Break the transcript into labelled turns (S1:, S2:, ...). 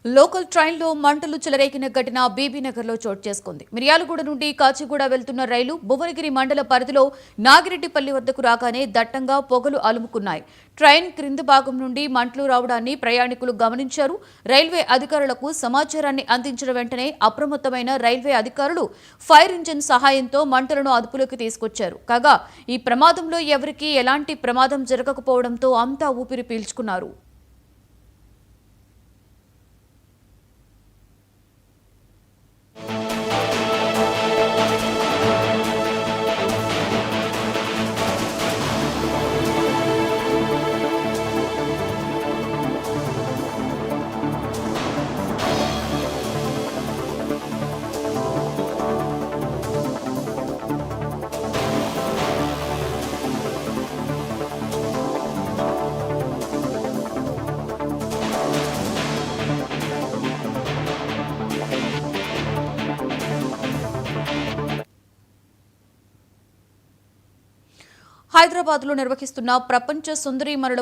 S1: Local ట్రైన్లో మంటలు చెలరేగిన ఘటన బీబీనగర్లో చోటు చేసుకుంది. మిర్యాలగూడ నుండి కాచిగూడ వెళ్తున్న రైలు భువనగిరి మండల పరిధిలో నాగిరెడ్డిపల్లి వద్దకు రాగానే దట్టంగా పొగలు అలుముకున్నాయి. ట్రైన్ క్రింది భాగం నుండి మంటలు రావడాన్ని ప్రయాణికులు గమనించారు. రైల్వే అధికారులకు సమాచారాన్ని అందించిన వెంటనే అప్రమత్తమైన రైల్వే అధికారులు ఫైర్ ఇంజిన్ సహాయంతో మంటలను అదుపులోకి తీసుకొచ్చారు. కాగా ఈ ప్రమాదంలో ఎవరికీ ఎలాంటి ప్రమాదం జరగకపోవడంతో అంతా ఊపిరి పీల్చుకున్నారు. హైదరాబాద్లో నిర్వహిస్తున్న ప్రపంచ సుందరీమణుల